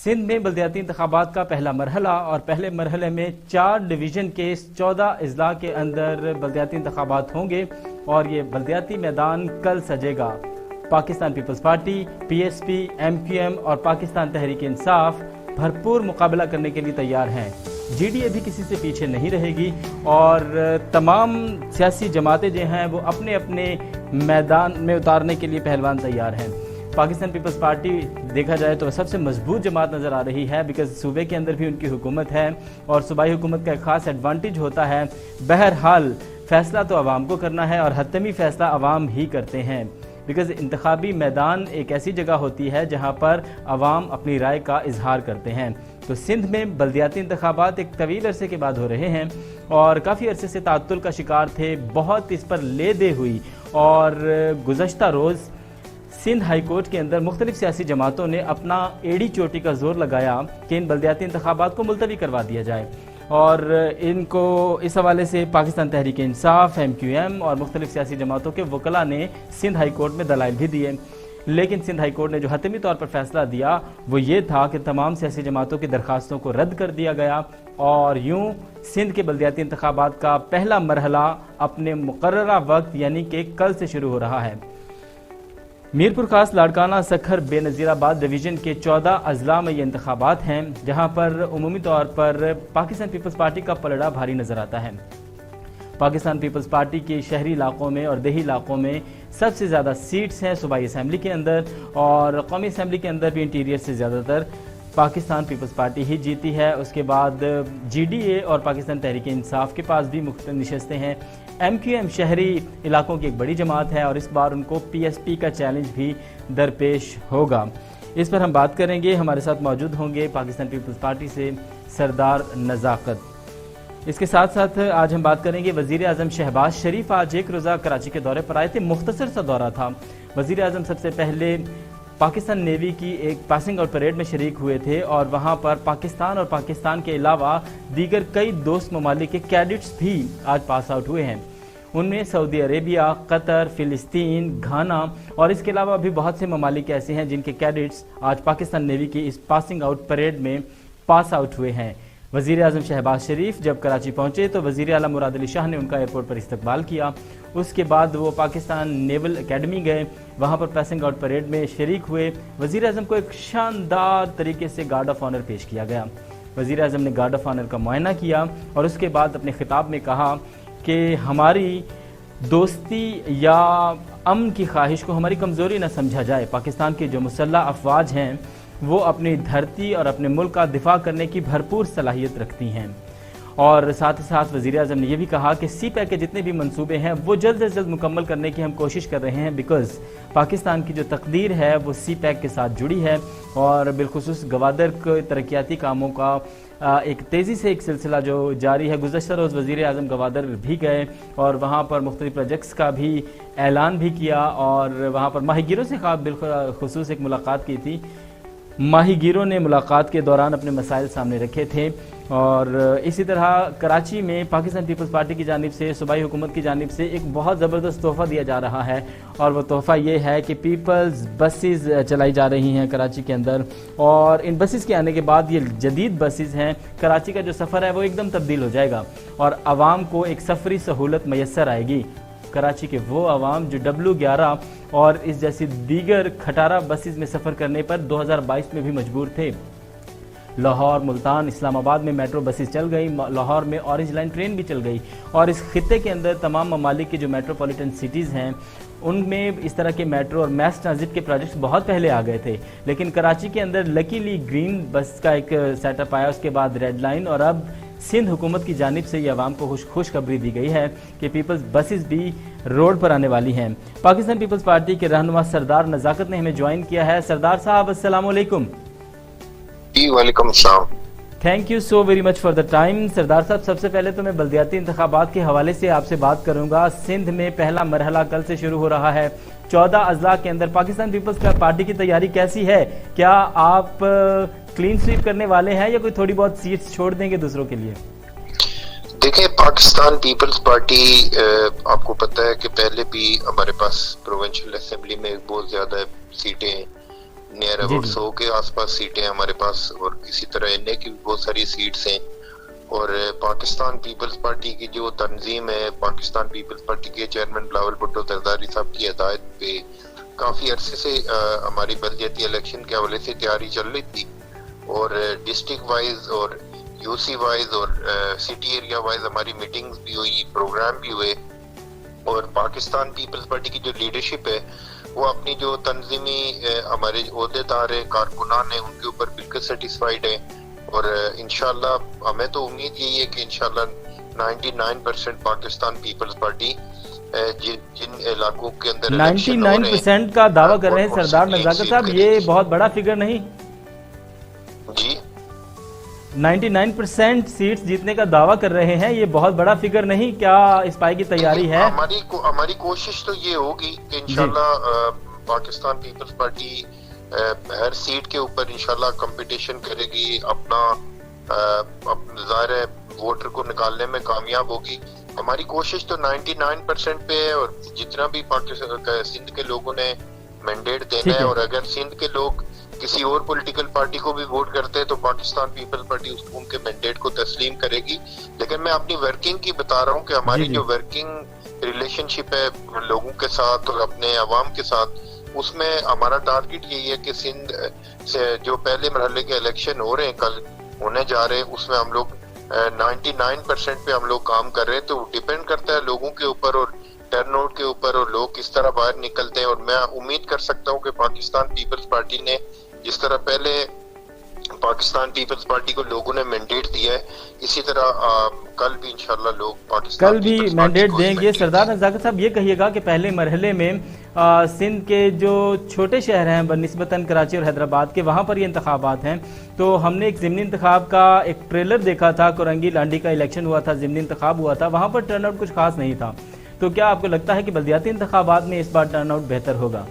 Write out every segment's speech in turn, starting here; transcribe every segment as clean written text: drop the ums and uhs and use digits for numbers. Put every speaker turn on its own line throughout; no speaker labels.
सिंध में बल्दियाती इंतखाबात का पहला मरहला और पहले मरहले में 4 डिवीज़न के 14 अजला के अंदर बल्दियाती इंतखाबात होंगे और ये बल्दियाती मैदान कल सजेगा। Pakistan peoples party, PSP, MQM और पाकिस्तान तहरीक इंसाफ भरपूर मुकाबला करने के लिए तैयार हैं। GDA भी किसी से पीछे नहीं रहेगी और तमाम सियासी जमातें जो हैं वो अपने अपने मैदान में उतारने के लिए पहलवान तैयार हैं। पाकिस्तान पीपल्स पार्टी देखा जाए तो सबसे मजबूत जमात नज़र आ रही है, बिकॉज सूबे के अंदर भी उनकी हुकूमत है और सूबाई हुकूमत का एक ख़ास एडवांटेज होता है। बहरहाल फैसला तो आवाम को करना है और हतमी फैसला आवाम ही करते हैं, बिकॉज इंतखाबी मैदान एक ऐसी जगह होती है जहाँ पर आवाम अपनी राय का इजहार करते हैं। तो सिंध में बल्दियाती इंतखाबात एक तवील अरसे के बाद हो रहे हैं और काफ़ी अरसे से तातुल का शिकार थे, बहुत इस पर ले दे हुई और गुज़श्ता रोज़ सिंध हाई कोर्ट के अंदर मुख्तलिफ सियासी जमातों ने अपना एड़ी चोटी का जोर लगाया कि इन बल्दियाती इंतखाबात को मुलतवी करवा दिया जाए और इनको इस हवाले से पाकिस्तान तहरीक इंसाफ, MQM और मुख्तलिफ सियासी जमातों के वकला ने सिंध हाई कोर्ट में दलाइल भी दिए। लेकिन सिंध हाई कोर्ट ने जो हतमी तौर पर फैसला दिया वो ये था कि तमाम सियासी जमातों की दरखास्तों को रद्द कर दिया गया और यूँ सिंध के बल्दियाती इंतखाबात का पहला मरहला अपने मुकर्ररा वक्त यानी कि कल से शुरू हो रहा है। मीरपुर खास, लाड़काना, सखर, बेनज़ीराबाद डिवीज़न के 14 अजला में ये इंतखाबात हैं, जहाँ पर उमूमी तौर पर पाकिस्तान पीपल्स पार्टी का पलड़ा भारी नज़र आता है। पाकिस्तान पीपल्स पार्टी के शहरी इलाकों में और देही इलाकों में सबसे ज़्यादा सीट्स हैं सूबाई असम्बली के अंदर और कौमी असम्बली के अंदर भी इंटीरियर से ज़्यादातर पाकिस्तान पीपल्स पार्टी ही जीती है। उसके बाद GDA और पाकिस्तान तहरीक इंसाफ के पास भी मुख्तलिफ नशस्तें हैं। MQM शहरी इलाकों की एक बड़ी जमात है और इस बार उनको PSP का चैलेंज भी दरपेश होगा। इस पर हम बात करेंगे। हमारे साथ मौजूद होंगे पाकिस्तान पीपल्स पार्टी से सरदार नज़ाकत। इसके साथ साथ आज हम बात करेंगे वज़ीर आज़म शहबाज शरीफ आज एक रोज़ा कराची के दौरे पर आए थे। मुख्तसर सा दौरा था। वज़ीर आज़म सबसे पहले पाकिस्तान नेवी की एक पासिंग आउट परेड में शरीक हुए थे और वहाँ पर पाकिस्तान और पाकिस्तान के अलावा दीगर कई दोस्त ममालिक के कैडेट्स भी आज पास आउट हुए हैं। उनमें सऊदी अरेबिया, कतर, फ़िलिस्तीन, घाना और इसके अलावा भी बहुत से ममालिक ऐसे हैं जिनके कैडेट्स आज पाकिस्तान नेवी की इस पासिंग आउट परेड में पास आउट हुए हैं। वज़ीर आज़म शहबाज शरीफ जब कराची पहुँचे तो वज़ीर आला मुराद अली शाह ने उनका एयरपोर्ट पर इस्तकबाल किया। उसके बाद वो पाकिस्तान नेवल एकेडमी गए, वहाँ पर पासिंग आउट परेड में शरीक हुए। वज़ीर आज़म को एक शानदार तरीके से गार्ड ऑफ ऑनर पेश किया गया। वज़ीर आज़म ने गार्ड ऑफ ऑनर का मुआयना किया और उसके बाद अपने खिताब में कहा कि हमारी दोस्ती या अमन की ख्वाहिश को हमारी कमज़ोरी न समझा जाए। पाकिस्तान की जो मुसल्लह अफवाज हैं वो अपनी धरती और अपने मुल्क का दिफा करने की भरपूर सलाहियत रखती हैं और साथ ही साथ वज़ीर आज़म ने यह भी कहा कि CPAC के जितने भी मंसूबे हैं वो जल्द से जल्द मुकम्मल करने की हम कोशिश कर रहे हैं, बिकॉज़ पाकिस्तान की जो तकदीर है वो CPAC के साथ जुड़ी है और बिलखुसूस गवादर के तरक्याती कामों का एक तेज़ी से एक सिलसिला जो जारी है। गुज़श्ता रोज़ वज़ीर आज़म गवादर भी गए और वहाँ पर मुख्तलिफ प्रोजेक्ट्स का भी ऐलान भी किया और वहाँ पर माहीगीरों से बिलखुसूस एक मुलाकात की थी। माहीगीरों ने मुलाकात के दौरान अपने मसाइल सामने रखे थे और इसी तरह कराची में पाकिस्तान पीपल्स पार्टी की जानिब से, सूबाई हुकूमत की जानिब से एक बहुत ज़बरदस्त तोहफ़ा दिया जा रहा है और वो तोहफ़ा ये है कि पीपल्स बसेस चलाई जा रही हैं कराची के अंदर और इन बसेस के आने के बाद ये जदीद बसेस हैं। कराची का जो सफ़र है वो एकदम तब्दील हो जाएगा और आवाम को एक सफरी सहूलत मैसर आएगी। कराची के वो आवाम जो W11 और इस जैसी दीगर खटारा बसेस में सफ़र करने पर 2022 में भी मजबूर थे। लाहौर, मुल्तान, इस्लामाबाद में मेट्रो बसेस चल गई, लाहौर में ऑरेंज लाइन ट्रेन भी चल गई और इस खित्ते के अंदर तमाम ममालिक के जो मेट्रोपॉलिटन सिटीज़ हैं उनमें इस तरह के मेट्रो और मैस ट्रांजिट के प्रोजेक्ट्स बहुत पहले आ गए थे। लेकिन कराची के अंदर लकीली ग्रीन बस का एक सेटअप आया, उसके बाद रेड लाइन और अब सिंध हुकूमत की जानिब से ये आवाम को खुशखबरी दी गई है कि पीपल्स बसेस भी रोड पर आने वाली हैं। पाकिस्तान पीपल्स पार्टी के रहनुमा सरदार नज़ाकत ने हमें ज्वाइन किया है। सरदार साहब अस्सलाम वालेकुम।
जी वालेकुम अस्सलाम।
Thank you so very much for the time. सरदार साहब, सबसे पहले तो मैं बल्दियाती इंतखाबात के हवाले से आपसे बात करूंगा। सिंध में पहला मरहला कल से शुरू हो रहा है। 14 अजला के अंदर पाकिस्तान पीपल्स पार्टी की तैयारी कैसी है? क्या आप क्लीन स्वीप करने वाले हैं या कोई थोड़ी बहुत सीट्स छोड़ देंगे दूसरों के लिए?
देखिए, पाकिस्तान पीपल्स पार्टी आपको पता है कि पहले भी हमारे पास प्रोविंशियल असेंबली में बहुत ज्यादा सीटें नियर अबाउट 100 के आसपास सीटें हमारे पास, और इसी तरह एनए की भी बहुत सारी सीट्स हैं। और पाकिस्तान पीपल्स पार्टी की जो तंजीम है, पाकिस्तान पीपल्स पार्टी के चेयरमैन बिलावल भुट्टो जरदारी साहब की हिदायत पे काफी अरसे से हमारी बलदियाती इलेक्शन के हवाले से तैयारी चल रही थी, और डिस्ट्रिक्ट वाइज और यूसी वाइज और सिटी एरिया वाइज हमारी मीटिंग्स भी हुई, प्रोग्राम भी हुए। और पाकिस्तान पीपल्स पार्टी की जो लीडरशिप है वो अपनी जो तंजीमी हमारे ओहदेदार है, कारकुनान है, उनके ऊपर बिल्कुल सेटिस्फाइड है। और इंशाल्लाह हमें तो उम्मीद यही है कि इंशाल्लाह 99% पाकिस्तान पीपल्स पार्टी जिन इलाकों के अंदर
99% का दावा कर रहे हैं सरदार नज़ाकत साहब, ये बहुत बड़ा फिगर नहीं
जी?
99% सीट्स जीतने का दावा कर रहे हैं, ये बहुत बड़ा फिगर नहीं? क्या इस पाई की तैयारी है?
हमारी कोशिश तो ये होगी कि इंशाल्लाह पाकिस्तान पीपल्स पार्टी हर सीट के ऊपर इंशाल्लाह कंपटीशन करेगी, अपना ज़ाहिर है वोटर को निकालने में कामयाब होगी। हमारी कोशिश तो 99% पे है, और जितना भी पाकिस्तान सिंध के लोगों ने मैंडेट देना है, और अगर सिंध के लोग किसी और पॉलिटिकल पार्टी को भी वोट करते हैं तो पाकिस्तान पीपल्स पार्टी उनके मैंडेट को तस्लीम करेगी। लेकिन मैं अपनी वर्किंग की बता रहा हूँ कि हमारी जो वर्किंग रिलेशनशिप है लोगों के साथ और अपने अवाम के साथ, उसमें हमारा टारगेट यही है कि सिंध से जो पहले मरहले के इलेक्शन हो रहे हैं, कल होने जा रहे हैं, उसमें हम लोग 99% पे हम लोग काम कर रहे हैं। तो डिपेंड करता है लोगों के ऊपर और टर्नआउट के ऊपर, और लोग किस तरह बाहर निकलते हैं। और मैं उम्मीद कर सकता हूँ कि पाकिस्तान पीपल्स पार्टी ने जिस तरह पहले पाकिस्तान पीपल्स पार्टी को लोगों ने मैंडेट दिया है, इसी तरह कल भी इंशाल्लाह लोग पाकिस्तान
कल भी मैंडेट देंगे। सरदार नज़ाकत साहब, ये कहिएगा कि पहले मरहले में सिंध के जो छोटे शहर हैं बनिस्बतन कराची और हैदराबाद के, वहाँ पर ये इंतखाबात हैं, तो हमने एक ज़िमनी इंतखाब का एक ट्रेलर देखा था, कोरंगी लांडी का इलेक्शन हुआ था, ज़िमनी इंतखाब हुआ था, वहाँ पर टर्नआउट कुछ खास नहीं था। तो क्या आपको लगता है कि बल्दियाती इंतखाबात में इस बार टर्नआउट बेहतर होगा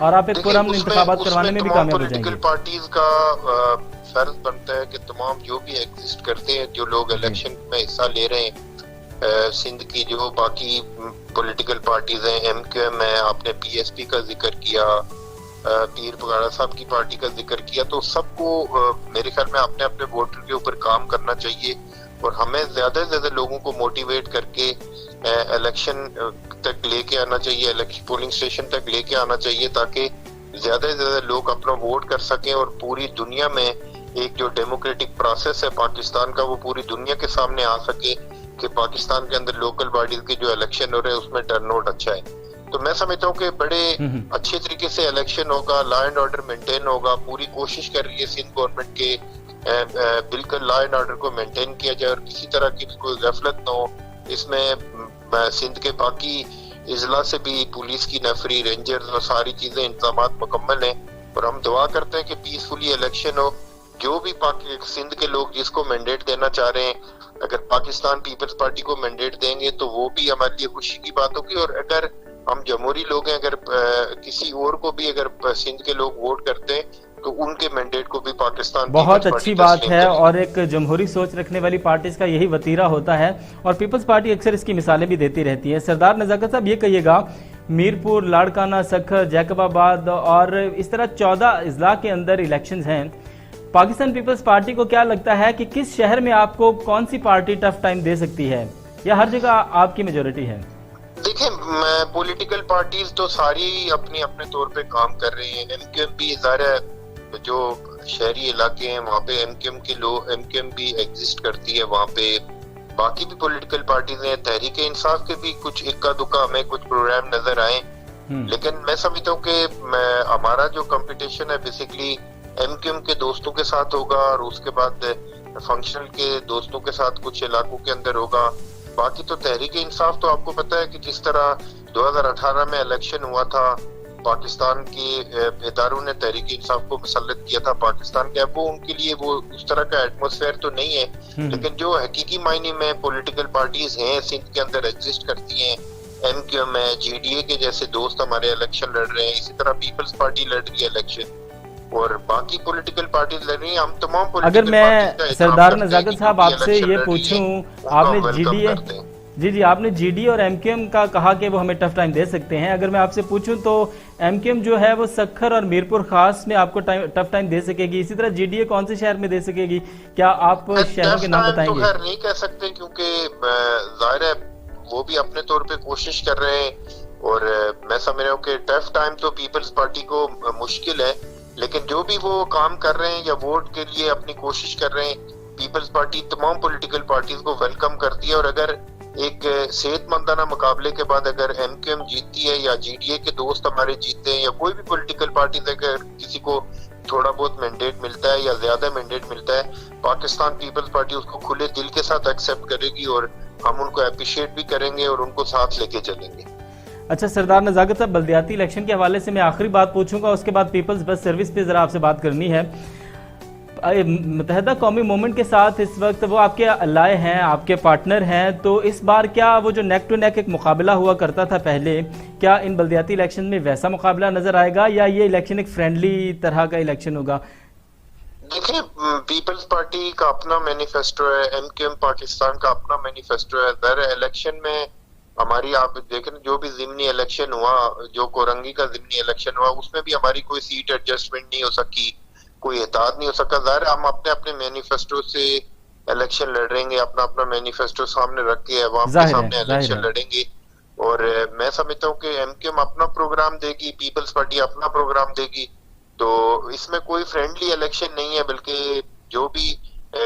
और आप एक पुरअमन इंतखाबात करवाने में भी कामयाब हो जाएंगे?
पार्टीज का फर्ज बनता है कि तमाम जो भी एग्जिस्ट करते हैं, जो लोग इलेक्शन में हिस्सा ले रहे हैं, सिंध की जो बाकी पॉलिटिकल पार्टीज हैं, एमक्यूएम है, आपने पीएसपी का जिक्र किया, पीर पगाड़ा साहब की पार्टी का जिक्र किया, तो सबको मेरे ख्याल में अपने अपने वोटर के ऊपर काम करना चाहिए। और हमें ज्यादा से ज्यादा लोगों को मोटिवेट करके इलेक्शन तक लेके आना चाहिए, इलेक्शन पोलिंग स्टेशन तक लेके आना चाहिए, ताकि ज्यादा से ज्यादा लोग अपना वोट कर सकें और पूरी दुनिया में एक जो डेमोक्रेटिक प्रोसेस है पाकिस्तान का, वो पूरी दुनिया के सामने आ सके कि पाकिस्तान के अंदर लोकल बॉडीज के जो इलेक्शन हो रहे हैं उसमें टर्नआउट अच्छा है। तो मैं समझता हूँ कि बड़े अच्छे तरीके से इलेक्शन होगा, लॉ एंड ऑर्डर मेंटेन होगा। पूरी कोशिश कर रही है सिंध गवर्नमेंट के बिल्कुल लॉ एंड ऑर्डर को मेंटेन किया जाए और किसी तरह की कोई गफलत न हो। इसमें सिंध के बाकी इजला से भी पुलिस की नफरी, रेंजर्स और सारी चीजें इंतजाम मुकम्मल हैं, और हम दुआ करते हैं कि पीसफुली इलेक्शन हो। जो भी सिंध के लोग जिसको मैंडेट देना चाह रहे हैं, अगर पाकिस्तान पीपल्स पार्टी को मैंडेट देंगे तो वो भी हमारे लिए खुशी की बात होगी। और अगर हम जमहूरी लोग हैं, अगर किसी और को भी अगर सिंध के लोग वोट करते हैं तो उनके मैंडेट को भी पाकिस्तान
बहुत अच्छी बात है। और एक जमहूरी सोच रखने वाली पार्टी का यही वतीरा होता है, और पीपल्स पार्टी अक्सर इसकी मिसालें भी देती रहती है। सरदार नज़ाकत साहब, ये कहिएगा, मीरपुर, लाड़काना, सखर, जैकबाबाद और इस तरह 14 अजला के अंदर इलेक्शंस हैं, पाकिस्तान पीपल्स पार्टी को क्या लगता है कि किस शहर में आपको कौन सी पार्टी टफ टाइम दे सकती है, या हर जगह आपकी मेजोरिटी है?
देखिए, पॉलिटिकल पार्टीज तो सारी अपने अपने तौर पे काम कर रही हैं। एमक्यूएम भी ज़ाहिर जो शहरी इलाके हैं वहाँ पे एमक्यूएम भी एग्जिस्ट करती है, वहाँ पे बाकी भी पॉलिटिकल पार्टीज हैं। तहरीक इंसाफ के भी कुछ इक्का दुक्का हमें कुछ प्रोग्राम नजर आए, लेकिन मैं समझता हूँ कि हमारा जो कंपटीशन है बेसिकली एमक्यूएम के दोस्तों के साथ होगा, और उसके बाद फंक्शनल के दोस्तों के साथ कुछ इलाकों के अंदर होगा। बाकी तो तहरीक इंसाफ तो आपको पता है कि जिस तरह 2018 में इलेक्शन हुआ था, पाकिस्तान के इदारों ने तहरीक इंसाफ को मुसल्लत किया था पाकिस्तान के, अब वो उनके लिए वो उस तरह का एटमॉस्फेयर तो नहीं है, लेकिन जो हकीकी मायने में पॉलिटिकल पार्टीज हैं सिंध के अंदर एग्जिस्ट करती हैं, एमक्यूएम है, जीडीए के जैसे दोस्त हमारे इलेक्शन लड़ रहे हैं, इसी तरह पीपल्स पार्टी लड़ रही है इलेक्शन, और बाकी पॉलिटिकल पार्टीज लड़ रही हैं। हम तमाम
अगर मैं सरदार नज़ाकत साहब आपसे ये पूछूं, आपने जीडीए आपने जीडीए और एमक्यूएम का कहा कि वो हमें टफ टाइम दे सकते हैं, अगर मैं आपसे पूछूं तो एमक्यूएम जो है वो सक्खर और मीरपुर खास में आपको टफ टाइम दे सकेगी, इसी तरह जीडीए कौन से शहर में दे सकेगी, क्या आप शहरों के नाम बताएंगे?
तो खैर नहीं कह सकते, क्योंकि जाहिर है वो भी अपने तौर पे कोशिश कर रहे हैं और मैं समझ रहा हूँ कि टफ टाइम तो पीपल्स पार्टी को मुश्किल है, लेकिन जो भी वो काम कर रहे हैं या वोट के लिए अपनी कोशिश कर रहे हैं, पीपल्स पार्टी तमाम पॉलिटिकल पार्टीज को वेलकम करती है। और अगर एक सेहतमंदाना मुकाबले के बाद अगर एमक्यूएम जीतती है या जीडीए के दोस्त हमारे जीतते हैं या कोई भी पॉलिटिकल पार्टी अगर किसी को थोड़ा बहुत मैंडेट मिलता है या ज्यादा मैंडेट मिलता है, पाकिस्तान पीपल्स पार्टी उसको खुले दिल के साथ एक्सेप्ट करेगी और हम उनको अप्रिशिएट भी करेंगे और उनको साथ लेके चलेंगे।
अच्छा सरदार नजाकत साहब, बल्दियाती इलेक्शन के हवाले से मैं आखिरी बात पूछूंगा, उसके बाद पीपल्स बस सर्विस पे जरा आपसे बात करनी है। मुत्तहदा कौमी मूवमेंट के साथ इस वक्त वो आपके अलाए हैं, आपके पार्टनर हैं, तो इस बार क्या वो जो नेक टू नेक एक मुकाबला हुआ करता था पहले, क्या इन बल्दियाती इलेक्शन में वैसा मुकाबला नजर आएगा या ये इलेक्शन एक फ्रेंडली तरह का इलेक्शन होगा?
देखिए, पीपल्स पार्टी का अपना मैनिफेस्टो है, एमक्यूएम पाकिस्तान का अपना मैनिफेस्टो है। दर इलेक्शन में हमारी आप देखें जो भी जिमनी इलेक्शन हुआ, जो कोरंगी का जिमनी इलेक्शन हुआ, उसमें भी हमारी कोई सीट एडजस्टमेंट नहीं हो सकी, कोई एताद नहीं हो सका। ज़ाहिर हम अपने अपने मैनिफेस्टो से इलेक्शन लड़ेंगे, अपना अपना मैनिफेस्टो सामने रख के अवाम के सामने इलेक्शन लड़ेंगे। और मैं समझता हूँ कि एमक्यूएम अपना प्रोग्राम देगी, पीपल्स पार्टी अपना प्रोग्राम देगी, तो इसमें कोई फ्रेंडली इलेक्शन नहीं है, बल्कि जो भी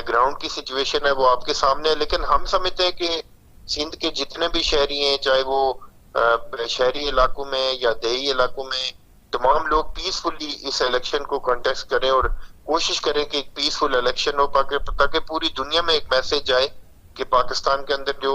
ग्राउंड की सिचुएशन है वो आपके सामने है। लेकिन हम समझते हैं कि सिंध के जितने भी शहरी हैं, चाहे वो शहरी इलाकों में या देही इलाकों में, तमाम लोग पीसफुली इस इलेक्शन को कंटेस्ट करें और कोशिश करें कि एक पीसफुल इलेक्शन हो, ताकि पूरी दुनिया में एक मैसेज आए कि पाकिस्तान के अंदर जो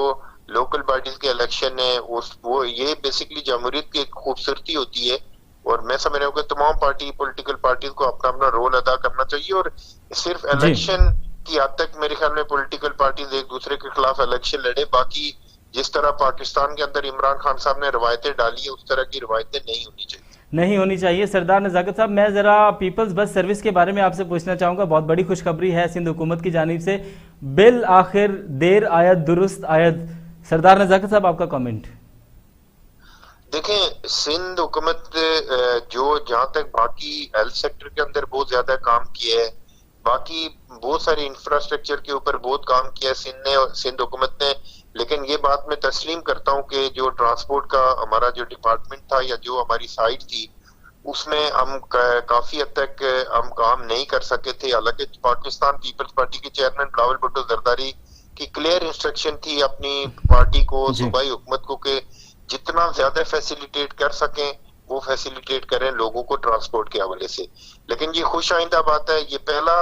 लोकल पार्टीज के इलेक्शन है वो ये बेसिकली जमहूरियत की एक खूबसूरती होती है। और मैं समझ रहा हूँ कि तमाम पार्टी पॉलिटिकल पार्टीज को अपना अपना रोल अदा करना चाहिए और सिर्फ इलेक्शन की हद तक मेरे ख्याल में पॉलिटिकल पार्टीज एक दूसरे के खिलाफ इलेक्शन लड़े, बाकी जिस तरह पाकिस्तान के अंदर इमरान खान साहब ने रवायतें डाली है उस तरह की रवायतें नहीं होनी चाहिए। सरदार नजाकत साहब, मैं जरा पीपल्स बस सर्विस के बारे में आपसे पूछना चाहूंगा। बहुत बड़ी खुशखबरी है सिंध हुकूमत की जानिब से, बिल आखिर देर आयत दुरुस्त आयत। सरदार नजाकत साहब, आपका कमेंट। देखें, सिंध हुकूमत जो जहां तक बाकी हेल्थ सेक्टर के अंदर बहुत ज्यादा काम किया है, बाकी बहुत सारे इंफ्रास्ट्रक्चर के ऊपर बहुत काम किया है सिंध हुकूमत ने, लेकिन ये बात मैं तस्लीम करता हूँ कि जो ट्रांसपोर्ट का हमारा जो डिपार्टमेंट था या जो हमारी साइट थी उसमें हम काफी हद तक हम काम नहीं कर सके थे। हालांकि पाकिस्तान पीपल्स पार्टी के चेयरमैन बिलावल भुट्टो जरदारी की क्लियर इंस्ट्रक्शन थी अपनी पार्टी को, सूबाई हुकूमत को, कि जितना ज्यादा फैसिलिटेट कर सकें वो फैसिलिटेट करें लोगों को ट्रांसपोर्ट के हवाले से। लेकिन ये खुश आइंदा बात है, ये पहला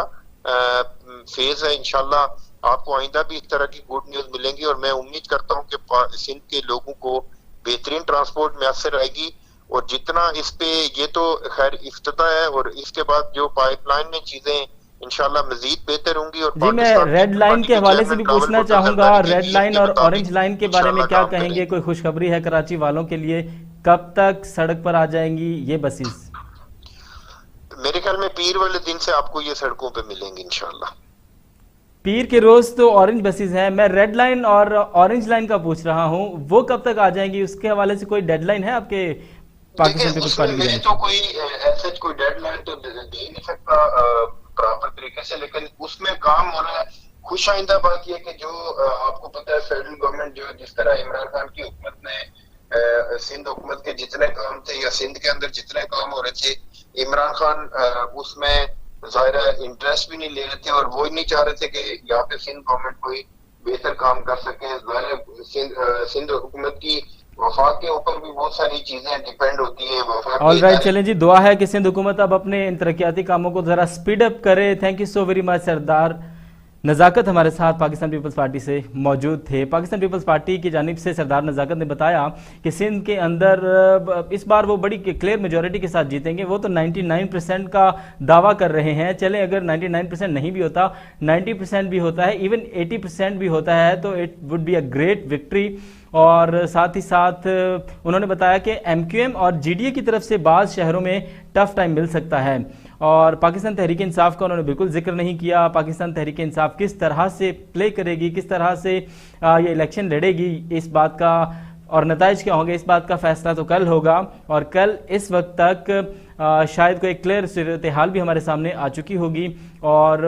फेज है। इंशाल्लाह आपको आइंदा भी इस तरह की गुड न्यूज मिलेंगी और मैं उम्मीद करता हूं कि सिंध के लोगों को बेहतरीन ट्रांसपोर्ट मैसर आएगी। और जितना इस पे, ये तो खैर इफ्तिताह है और इसके बाद जो पाइपलाइन में चीजें इंशाल्लाह मजीद बेहतर होंगी। और
जी, मैं रेड लाइन के हवाले से भी पूछना चाहूंगा, रेड लाइन और ऑरेंज लाइन के बारे में क्या कहेंगे? कोई खुशखबरी है कराची वालों के लिए? कब तक सड़क पर आ जाएंगी ये बसेस?
मेरे ख्याल में पीर वाले दिन से आपको ये सड़कों पे मिलेंगी इंशाल्लाह।
पीर के रोज तो ऑरेंज बसेस हैं, मैं रेड लाइन और ऑरेंज लाइन का पूछ रहा हूं, वो कब तक आ जाएंगी? उसके हवाले से कोई डेडलाइन है आपके पाकिस्तान पीपल्स पार्टी की?
तो कोई ऐसा कोई डेडलाइन तो दे नहीं सकता प्रॉपर तरीके से, लेकिन उसमें काम हो रहा है। खुश आइंदा बात यह कि जो आपको पता है फेडरल गवर्नमेंट जो जिस तरह इमरान खान की हुकूमत ने सिंध हुकूमत के जितने काम थे या सिंध के अंदर जितने काम हो रहे थे, इमरान खान उसमें ज़ाहिर इंटरेस्ट भी नहीं ले रहे थे और वो ही नहीं चाह रहे थे कि यहाँ पे सिंध गवर्नमेंट कोई बेहतर काम कर सके। सिंध हुकूमत की वफाक के ऊपर भी बहुत सारी चीजें डिपेंड होती हैं।
ऑल राइट, चलें जी, दुआ है कि सिंध हुकूमत अब अपने इन तरक्याती कामों को जरा स्पीड अप करे। Thank you so very much. Sardar Nazakat हमारे साथ पाकिस्तान पीपल्स पार्टी से मौजूद थे। पाकिस्तान पीपल्स पार्टी की जानिब से सरदार नजाकत ने बताया कि सिंध के अंदर इस बार वो बड़ी क्लियर मेजॉरिटी के साथ जीतेंगे। वो तो 99% का दावा कर रहे हैं। चले अगर 99% नहीं भी होता, 90% भी होता है, इवन 80% भी होता है, तो it would be a great victory. और साथ ही साथ उन्होंने बताया कि एमक्यूएम और जीडीए की तरफ से बाज़ शहरों में टफ टाइम मिल सकता है। और पाकिस्तान तहरीक इंसाफ का उन्होंने बिल्कुल जिक्र नहीं किया। पाकिस्तान तहरीक इंसाफ किस तरह से प्ले करेगी, किस तरह से ये इलेक्शन लड़ेगी, इस बात का और नताइज क्या होंगे इस बात का फैसला तो कल होगा। और कल इस वक्त तक शायद कोई क्लियर सूरत हाल भी हमारे सामने आ चुकी होगी और